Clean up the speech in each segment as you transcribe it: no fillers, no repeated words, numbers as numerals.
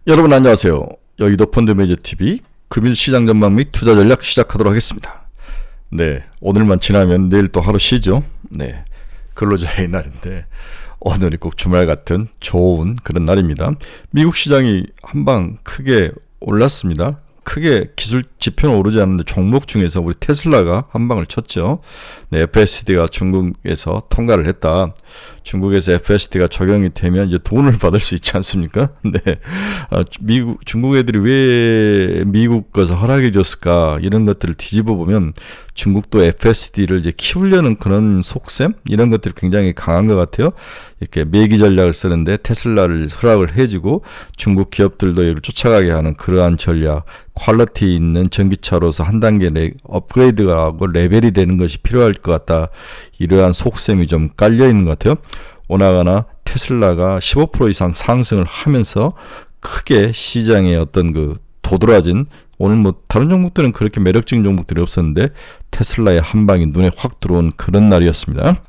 여러분 안녕하세요. 여의도 펀드매니저TV 금일 시장 전망 및 투자 전략 시작하도록 하겠습니다. 네, 오늘만 지나면 내일 또 하루 쉬죠. 네, 근로자의 날인데 오늘이 꼭 주말 같은 좋은 그런 날입니다. 미국 시장이 한방 크게 올랐습니다. 크게 기술 지표는 오르지 않는데 종목 중에서 우리 테슬라가 한 방을 쳤죠. 네, FSD가 중국에서 통과를 했다. 중국에서 FSD가 적용이 되면 이제 돈을 받을 수 있지 않습니까? 네, 중국 애들이 왜 미국 것을 허락해 줬을까 이런 것들을 뒤집어 보면 중국도 FSD를 이제 키우려는 그런 속셈 이런 것들이 굉장히 강한 것 같아요. 이렇게 매기 전략을 쓰는데 테슬라를 허락을 해주고 중국 기업들도 이를 쫓아가게 하는 그러한 전략, 퀄리티 있는 전기차로서 한 단계 업그레이드가 하고 레벨이 되는 것이 필요할 것 같다. 이러한 속셈이 좀 깔려 있는 것 같아요. 오나가나 테슬라가 15% 이상 상승을 하면서 크게 시장의 어떤 그 도드라진 오늘 뭐 다른 종목들은 그렇게 매력적인 종목들이 없었는데 테슬라의 한 방이 눈에 확 들어온 그런 날이었습니다.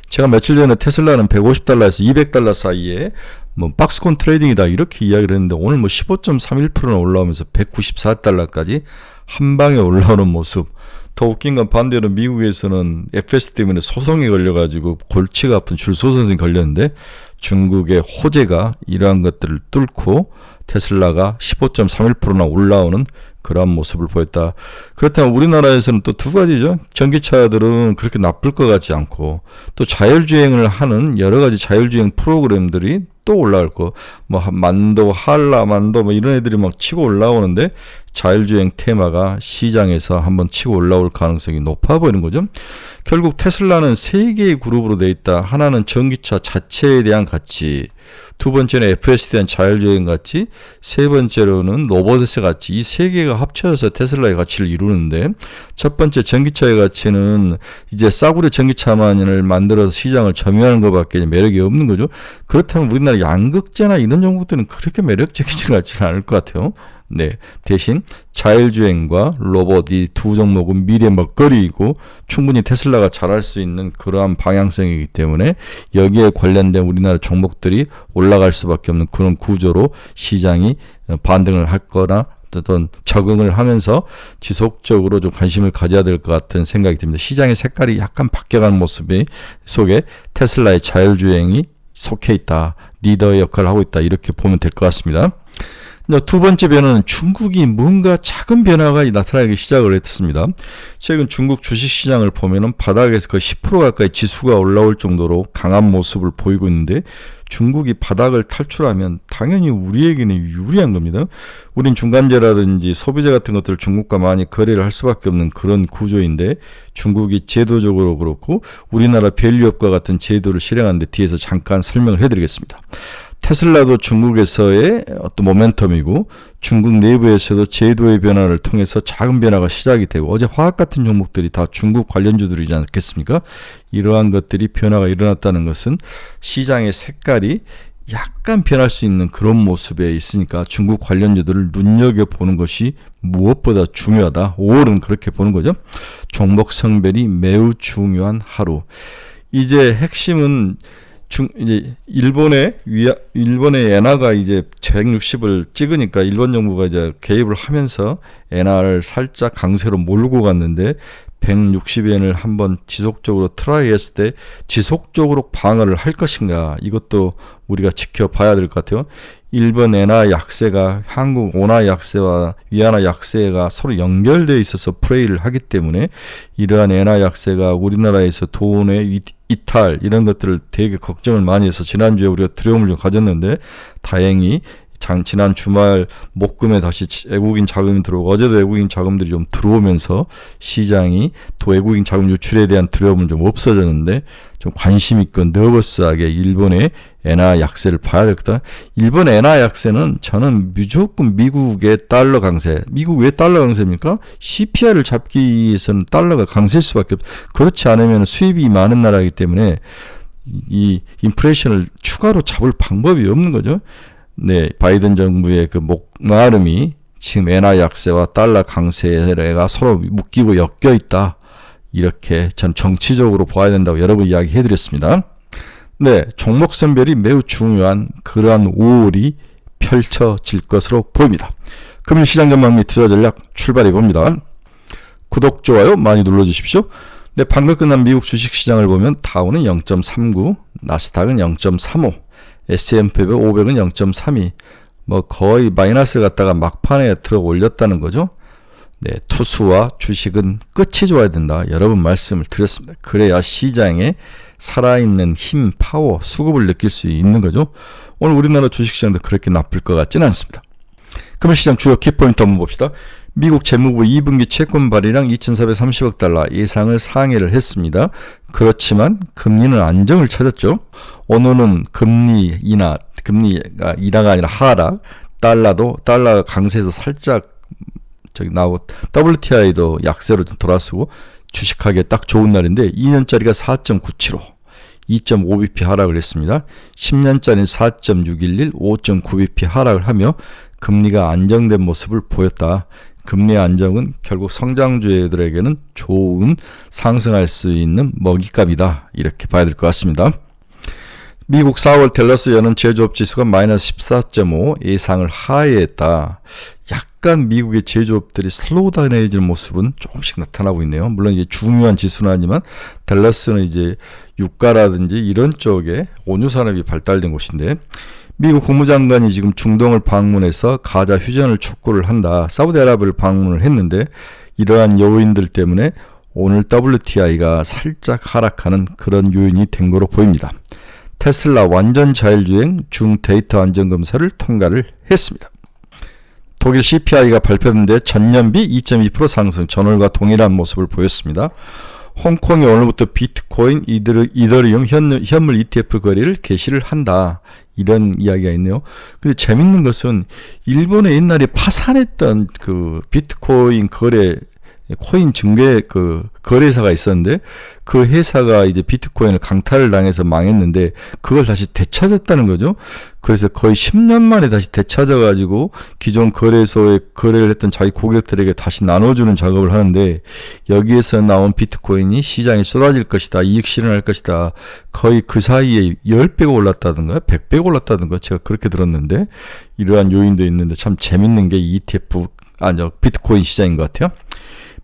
제가 며칠 전에 테슬라는 150달러에서 200달러 사이에 뭐 박스권 트레이딩이다 이렇게 이야기를 했는데 오늘 뭐 15.31%나 올라오면서 194달러까지 한 방에 올라오는 모습. 더 웃긴 건 반대로 미국에서는 FS 때문에 소송이 걸려가지고 골치가 아픈 줄소송이 걸렸는데 중국의 호재가 이러한 것들을 뚫고 테슬라가 15.31%나 올라오는 그러한 모습을 보였다. 그렇다면 우리나라에서는 또 두 가지죠. 전기차들은 그렇게 나쁠 것 같지 않고 또 자율주행을 하는 여러 가지 자율주행 프로그램들이 또 올라갈 거. 뭐 만도, 한라만도 뭐 이런 애들이 막 치고 올라오는데 자율주행 테마가 시장에서 한번 치고 올라올 가능성이 높아 보이는 거죠. 결국 테슬라는 세 개의 그룹으로 돼 있다. 하나는 전기차 자체에 대한 가치, 두 번째는 FSD에 대한 자율주행 가치, 세 번째로는 로보티스 가치. 이 세 개가 합쳐져서 테슬라의 가치를 이루는데 첫 번째 전기차의 가치는 이제 싸구려 전기차만을 만들어서 시장을 점유하는 것밖에 매력이 없는 거죠. 그렇다면 우리나라 양극재나 이런 종목들은 그렇게 매력적이지 같지는 않을 것 같아요. 네, 대신 자율주행과 로봇 이 두 종목은 미래 먹거리이고 충분히 테슬라가 잘할 수 있는 그러한 방향성이기 때문에 여기에 관련된 우리나라 종목들이 올라갈 수밖에 없는 그런 구조로 시장이 반등을 할 거나 어떤 적응을 하면서 지속적으로 좀 관심을 가져야 될 것 같은 생각이 듭니다. 시장의 색깔이 약간 바뀌어가는 모습 속에 테슬라의 자율주행이 속해 있다. 리더의 역할을 하고 있다. 이렇게 보면 될 것 같습니다. 두 번째 변화는 중국이 뭔가 작은 변화가 나타나기 시작을 했습니다. 최근 중국 주식시장을 보면은 바닥에서 거의 10% 가까이 지수가 올라올 정도로 강한 모습을 보이고 있는데 중국이 바닥을 탈출하면 당연히 우리에게는 유리한 겁니다. 우린 중간재라든지 소비재 같은 것들을 중국과 많이 거래를 할 수밖에 없는 그런 구조인데 중국이 제도적으로 그렇고 우리나라 밸류업과 같은 제도를 실행하는데 뒤에서 잠깐 설명을 해드리겠습니다. 테슬라도 중국에서의 어떤 모멘텀이고 중국 내부에서도 제도의 변화를 통해서 작은 변화가 시작이 되고 어제 화학 같은 종목들이 다 중국 관련주들이지 않겠습니까? 이러한 것들이 변화가 일어났다는 것은 시장의 색깔이 약간 변할 수 있는 그런 모습에 있으니까 중국 관련주들을 눈여겨보는 것이 무엇보다 중요하다. 5월은 그렇게 보는 거죠. 종목 성별이 매우 중요한 하루. 이제 핵심은 이제 일본의 엔화가 이제 160을 찍으니까 일본 정부가 이제 개입을 하면서 엔화를 살짝 강세로 몰고 갔는데 160엔을 한번 지속적으로 트라이 했을 때 지속적으로 방어를 할 것인가 이것도 우리가 지켜봐야 될 것 같아요. 일본 엔화 약세가 한국 원화 약세와 위안화 약세가 서로 연결되어 있어서 플레이를 하기 때문에 이러한 엔화 약세가 우리나라에서 돈의 이탈 이런 것들을 되게 걱정을 많이 해서 지난주에 우리가 두려움을 좀 가졌는데 다행히 지난 주말 목금에 다시 외국인 자금이 들어오고 어제도 외국인 자금들이 좀 들어오면서 시장이 또 외국인 자금 유출에 대한 두려움은 좀 없어졌는데 좀 관심 있고 너버스하게 일본의 엔화 약세를 봐야 될 거다. 일본 엔화 약세는 저는 무조건 미국의 달러 강세. 미국 왜 달러 강세입니까? CPI를 잡기 위해서는 달러가 강세일 수밖에 없어요. 그렇지 않으면 수입이 많은 나라이기 때문에 이 인플레이션을 추가로 잡을 방법이 없는 거죠. 네, 바이든 정부의 그 목마름이 지금 엔화 약세와 달러 강세가 서로 묶이고 엮여 있다. 이렇게 저는 정치적으로 봐야 된다고 여러 번 이야기해드렸습니다. 네, 종목 선별이 매우 중요한 그러한 5월이 펼쳐질 것으로 보입니다. 금융시장 전망 및 투자 전략 출발해 봅니다. 구독, 좋아요 많이 눌러주십시오. 네, 방금 끝난 미국 주식시장을 보면 다우는 0.39, 나스닥은 0.35, S&P 500은 0.32, 뭐 거의 마이너스 갔다가 막판에 들어 올렸다는 거죠. 네, 투수와 주식은 끝이 좋아야 된다. 여러 번 말씀을 드렸습니다. 그래야 시장에 살아있는 힘, 파워, 수급을 느낄 수 있는 거죠. 오늘 우리나라 주식시장도 그렇게 나쁠 것 같지는 않습니다. 금융시장 주요 키포인트 한번 봅시다. 미국 재무부 2분기 채권 발행량 2,430억 달러 예상을 상회를 했습니다. 그렇지만 금리는 안정을 찾았죠. 오늘은 금리가 인하가 아니라 하락, 달러가 강세에서 살짝 나오고 WTI도 약세로 좀 돌아서고 주식하기에 딱 좋은 날인데 2년짜리가 4.975, 2.5bp 하락을 했습니다. 10년짜리는 4.611, 5.9bp 하락을 하며 금리가 안정된 모습을 보였다. 금리 안정은 결국 성장주들에게는 좋은 상승할 수 있는 먹잇감이다. 이렇게 봐야 될 것 같습니다. 미국 4월 댈러스 연은 제조업 지수가 마이너스 14.5 예상을 하회했다. 약간 미국의 제조업들이 슬로우다운해지는 모습은 조금씩 나타나고 있네요. 물론 이게 중요한 지수는 아니지만 댈러스는 이제 유가라든지 이런 쪽에 온유 산업이 발달된 곳인데 미국 국무장관이 지금 중동을 방문해서 가자 휴전을 촉구를 한다. 사우디아라비아를 방문을 했는데 이러한 요인들 때문에 오늘 WTI가 살짝 하락하는 그런 요인이 된 거로 보입니다. 테슬라 완전 자율주행 중데이터 안전검사를 통과를 했습니다. 독일 CPI가 발표됐는데 전년비 2.2% 상승, 전월과 동일한 모습을 보였습니다. 홍콩이 오늘부터 비트코인, 이더리움 현물 ETF 거래를 개시를 한다. 이런 이야기가 있네요. 근데 재밌는 것은 일본에 옛날에 파산했던 그 비트코인 코인 중개 거래사가 있었는데 그 회사가 이제 비트코인을 강탈을 당해서 망했는데 그걸 다시 되찾았다는 거죠. 그래서 거의 10년 만에 다시 되찾아가지고 기존 거래소에 거래를 했던 자기 고객들에게 다시 나눠주는 작업을 하는데 여기에서 나온 비트코인이 시장에 쏟아질 것이다. 이익 실현할 것이다. 거의 그 사이에 10배가 올랐다든가 100배가 올랐다든가 제가 그렇게 들었는데 이러한 요인도 있는데 참 재밌는 게 비트코인 시장인 것 같아요.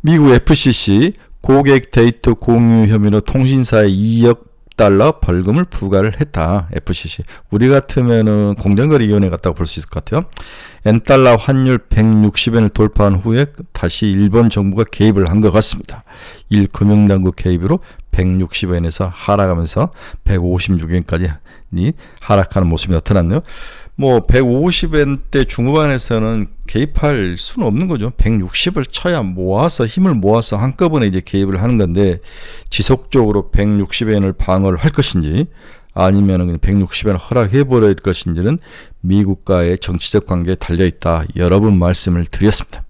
미국 FCC 고객 데이터 공유 혐의로 통신사에 2억 달러 벌금을 부과를 했다. FCC. 우리 같으면은 공정거래위원회 같다고 볼 수 있을 것 같아요. 엔달러 환율 160엔을 돌파한 후에 다시 일본 정부가 개입을 한 것 같습니다. 1금융당국 개입으로 160엔에서 하락하면서 156엔까지 하락하는 모습이 나타났네요. 뭐 150엔대 중후반에서는 개입할 수는 없는 거죠. 160을 쳐야 힘을 모아서 한꺼번에 이제 개입을 하는 건데 지속적으로 160엔을 방어를 할 것인지 아니면은 160엔을 허락해 버릴 것인지는 미국과의 정치적 관계에 달려 있다. 여러 번 말씀을 드렸습니다.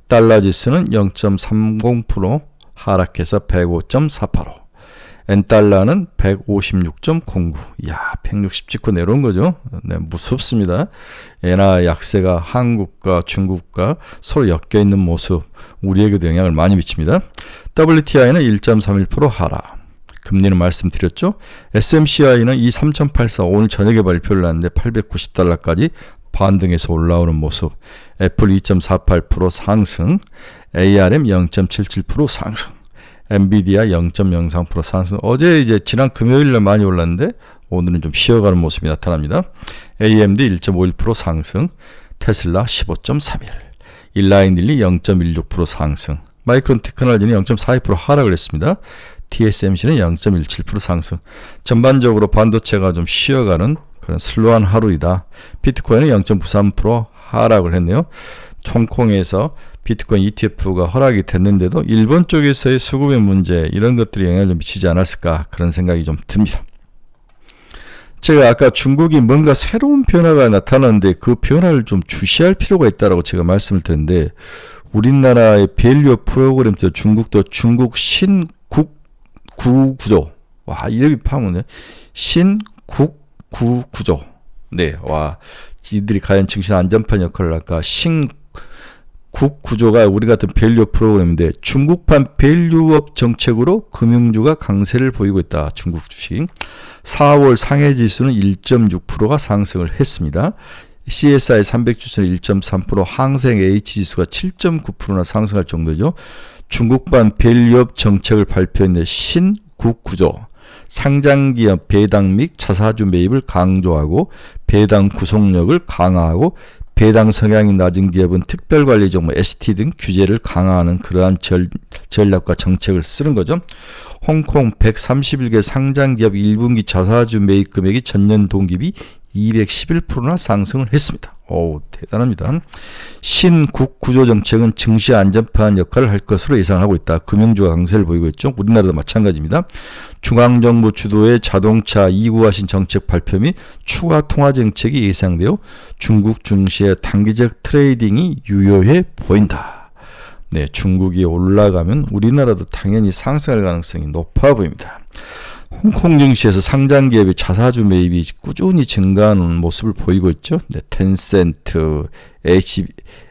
달러 지수는 0.30% 하락해서 105.48호. 엔달러는 156.09. 이야, 160 찍고 내려온 거죠. 네, 무섭습니다. 엔화 약세가 한국과 중국과 서로 엮여 있는 모습, 우리에게도 영향을 많이 미칩니다. WTI는 1.31% 하락. 금리는 말씀드렸죠. SMCI는 3.84 오늘 저녁에 발표를 하는데 890달러까지 반등해서 올라오는 모습. 애플 2.48% 상승. ARM 0.77% 상승. 엔비디아 0.03% 상승. 어제 이제 지난 금요일날 많이 올랐는데 오늘은 좀 쉬어가는 모습이 나타납니다. AMD 1.51% 상승. 테슬라 15.31. 일라인릴리 0.16% 상승. 마이크론 테크놀로지는 0.42% 하락을 했습니다. TSMC는 0.17% 상승. 전반적으로 반도체가 좀 쉬어가는 그런 슬로우한 하루이다. 비트코인은 0.93% 하락을 했네요. 홍콩에서 비트코인 ETF가 허락이 됐는데도 일본 쪽에서의 수급의 문제 이런 것들이 영향을 좀 미치지 않았을까 그런 생각이 좀 듭니다. 제가 아까 중국이 뭔가 새로운 변화가 나타나는데 그 변화를 좀 주시할 필요가 있다고 제가 말씀을 드렸는데 우리나라의 밸류 프로그램 중국도 중국 신국구구조 와 이름이 파문네 신국구구조 네 와 이들이 과연 증시 안전판 역할을 할까 국구조가 우리 같은 밸류 프로그램인데 중국판 밸류업 정책으로 금융주가 강세를 보이고 있다. 중국 주식 4월 상해지수는 1.6%가 상승을 했습니다. CSI 300주선 1.3%, 항생 H지수가 7.9%나 상승할 정도죠. 중국발 밸류업 정책을 발표했는데 신국구조, 상장기업 배당 및 자사주 매입을 강조하고 배당 구속력을 강화하고 배당 성향이 낮은 기업은 특별관리 종목 ST 등 규제를 강화하는 그러한 전략과 정책을 쓰는 거죠. 홍콩 131개 상장기업 1분기 자사주 매입 금액이 전년 동기비 211%나 상승을 했습니다. 오, 대단합니다. 신국 구조 정책은 증시 안전판 역할을 할 것으로 예상하고 있다. 금융주가 강세를 보이고 있죠. 우리나라도 마찬가지입니다. 중앙정부 주도의 자동차 2구화신 정책 발표 및 추가 통화 정책이 예상되어 중국 증시의 단기적 트레이딩이 유효해 보인다. 네, 중국이 올라가면 우리나라도 당연히 상승할 가능성이 높아 보입니다. 홍콩 증시에서 상장기업의 자사주 매입이 꾸준히 증가하는 모습을 보이고 있죠. 네, 텐센트,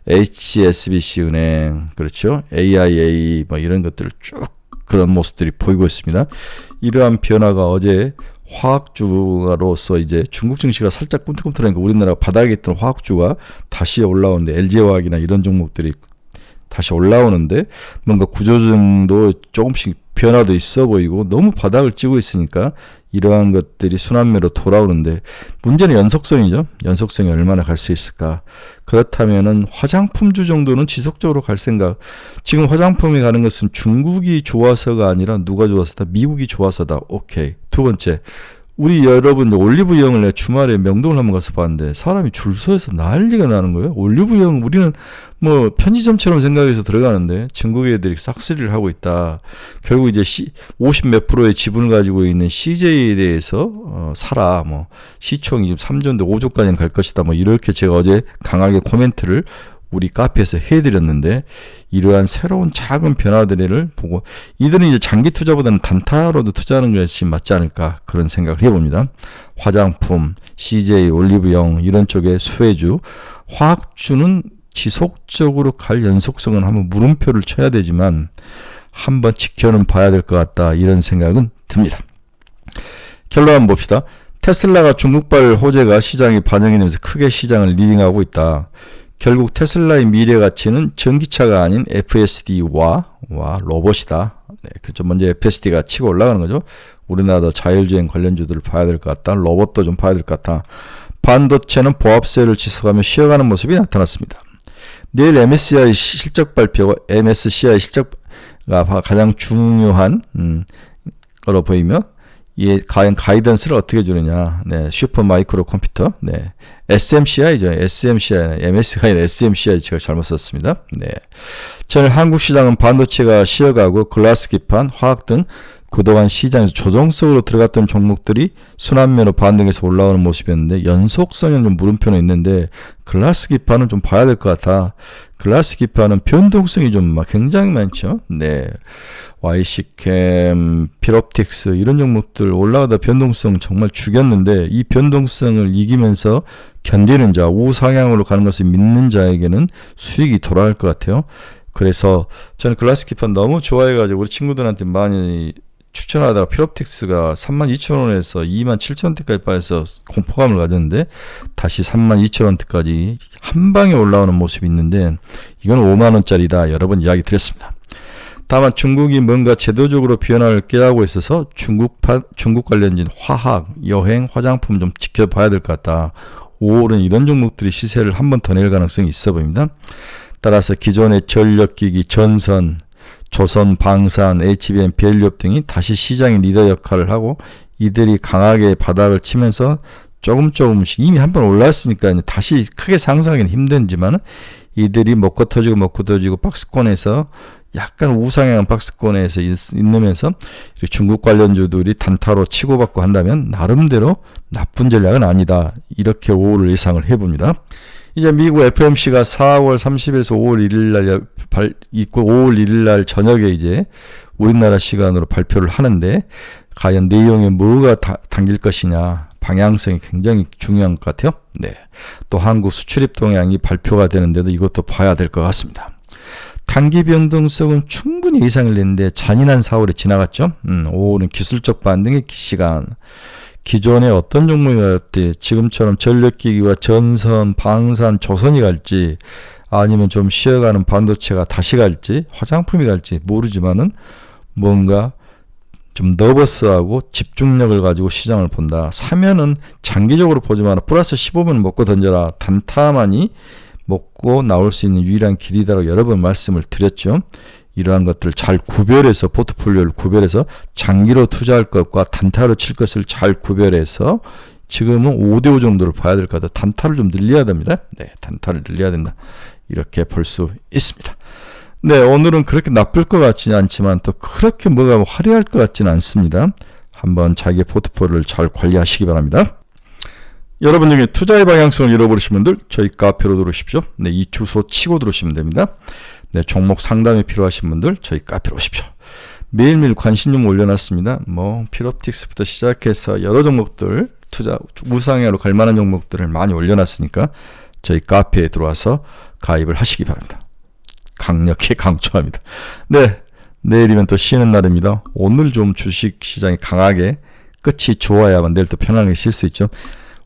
HSBC 은행, 그렇죠. AIA 뭐 이런 것들을 쭉 그런 모습들이 보이고 있습니다. 이러한 변화가 어제 화학주가로서 이제 중국 증시가 살짝 꿈틀꿈틀하니까 우리나라 바닥에 있던 화학주가 다시 올라오는데 LG화학이나 이런 종목들이 다시 올라오는데 뭔가 구조조정도 조금씩 변화도 있어 보이고 너무 바닥을 찌고 있으니까 이러한 것들이 순환매로 돌아오는데 문제는 연속성이죠. 연속성이 얼마나 갈 수 있을까. 그렇다면은 화장품주 정도는 지속적으로 갈 생각. 지금 화장품이 가는 것은 중국이 좋아서가 아니라 누가 좋아서다. 미국이 좋아서다. 오케이. 두 번째. 우리 여러분 올리브영을 내 주말에 명동을 한번 가서 봤는데 사람이 줄 서서 난리가 나는 거예요. 올리브영 우리는 뭐 편의점처럼 생각해서 들어가는데 중국 애들이 싹쓸이를 하고 있다. 결국 이제 50 몇 프로의 지분을 가지고 있는 CJ에 대해서 사라. 뭐 시총이 지금 3조인데 5조까지는 갈 것이다. 뭐 이렇게 제가 어제 강하게 코멘트를 우리 카페에서 해드렸는데 이러한 새로운 작은 변화들을 보고 이들은 이제 장기 투자보다는 단타로도 투자하는 것이 맞지 않을까 그런 생각을 해봅니다. 화장품, CJ, 올리브영 이런 쪽에 수혜주, 화학주는 지속적으로 갈 연속성은 한번 물음표를 쳐야 되지만 한번 지켜는 봐야 될 것 같다 이런 생각은 듭니다. 결론 한번 봅시다. 테슬라가 중국발 호재가 시장에 반영이 되면서 크게 시장을 리딩하고 있다. 결국 테슬라의 미래 가치는 전기차가 아닌 FSD와 로봇이다. 네, 그렇죠. 먼저 FSD가 치고 올라가는 거죠. 우리나라도 자율주행 관련주들을 봐야 될 것 같다. 로봇도 좀 봐야 될 것 같다. 반도체는 보합세를 지속하며 쉬어가는 모습이 나타났습니다. 내일 MSCI 실적 발표가 MSCI 실적가 가장 중요한 거로 보이며 이 과연 가이던스를 어떻게 주느냐. 네, 슈퍼 마이크로 컴퓨터. 네. SMCI죠. SMCI, MSCI 아니라 SMCI 제가 잘못 썼습니다. 네. 저는 한국 시장은 반도체가 쉬어가고 글라스 기판, 화학 등 그동안 시장에서 조정석으로 들어갔던 종목들이 순환매로 반등해서 올라오는 모습이었는데 연속성에는 좀 물음표는 있는데 글라스 기판은 좀 봐야 될 것 같아. 글라스 기판은 변동성이 좀 굉장히 많죠. 네. YC캠, 필옵틱스 이런 종목들 올라가다 변동성 정말 죽였는데 이 변동성을 이기면서 견디는 자, 우상향으로 가는 것을 믿는 자에게는 수익이 돌아갈 것 같아요. 그래서 저는 글라스 기판 너무 좋아해가지고 우리 친구들한테 많이 추천하다가 필옵틱스가 32,000원에서 27,000원대까지 빠져서 공포감을 가졌는데 다시 32,000원대까지 한 방에 올라오는 모습이 있는데 이건 5만원짜리다 여러 번 이야기 드렸습니다. 다만 중국이 뭔가 제도적으로 변화를 꾀하고 있어서 중국 관련진 화학, 여행, 화장품 좀 지켜봐야 될 것 같다. 5월은 이런 종목들이 시세를 한 번 더 낼 가능성이 있어 보입니다. 따라서 기존의 전력기기, 전선, 조선, 방산, HBM, 밸류업 등이 다시 시장의 리더 역할을 하고 이들이 강하게 바닥을 치면서 조금씩 이미 한 번 올랐으니까 다시 크게 상승하기는 힘든지만 이들이 먹고 터지고 박스권에서 약간 우상향한 박스권에서 있으면서 중국 관련주들이 단타로 치고받고 한다면 나름대로 나쁜 전략은 아니다. 이렇게 5월을 예상을 해봅니다. 이제 미국 FOMC가 4월 30일에서 5월 1일 날 있고 5월 1일 날 저녁에 이제 우리나라 시간으로 발표를 하는데 과연 내용에 뭐가 담길 것이냐 방향성이 굉장히 중요한 것 같아요. 네. 또 한국 수출입 동향이 발표가 되는데도 이것도 봐야 될 것 같습니다. 단기 변동성은 충분히 예상을 했는데 잔인한 4월이 지나갔죠. 5월은 기술적 반등의 시간. 기존에 어떤 종목이 갈지, 지금처럼 전력기기와 전선, 방산, 조선이 갈지, 아니면 좀 쉬어가는 반도체가 다시 갈지, 화장품이 갈지 모르지만은 뭔가 좀 너버스하고 집중력을 가지고 시장을 본다. 사면은 장기적으로 보지만 플러스 15분 먹고 던져라. 단타만이 먹고 나올 수 있는 유일한 길이다라고 여러 번 말씀을 드렸죠. 이러한 것들 잘 구별해서 포트폴리오를 구별해서 장기로 투자할 것과 단타로 칠 것을 잘 구별해서 지금은 5대5 정도를 봐야 될 것 같아요. 단타를 좀 늘려야 됩니다. 네, 단타를 늘려야 된다. 이렇게 볼 수 있습니다. 네, 오늘은 그렇게 나쁠 것 같지는 않지만 또 그렇게 뭐가 화려할 것 같지는 않습니다. 한번 자기의 포트폴리오를 잘 관리하시기 바랍니다. 여러분 중에 투자의 방향성을 잃어버리신 분들 저희 카페로 들어오십시오. 네, 이 주소 치고 들어오시면 됩니다. 네, 종목 상담이 필요하신 분들 저희 카페로 오십시오. 매일매일 관심용 올려놨습니다. 뭐 필옵틱스부터 시작해서 여러 종목들 투자 우상향으로 갈만한 종목들을 많이 올려놨으니까 저희 카페에 들어와서 가입을 하시기 바랍니다. 강력히 강조합니다. 네, 내일이면 또 쉬는 날입니다. 오늘 좀 주식 시장이 강하게 끝이 좋아야만 내일 또 편안하게 쉴 수 있죠.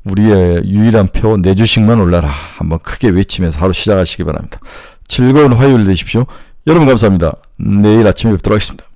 우리의 유일한 표 내 주식만 올라라. 한번 크게 외치면서 하루 시작하시기 바랍니다. 즐거운 화요일 되십시오. 여러분 감사합니다. 내일 아침에 뵙도록 하겠습니다.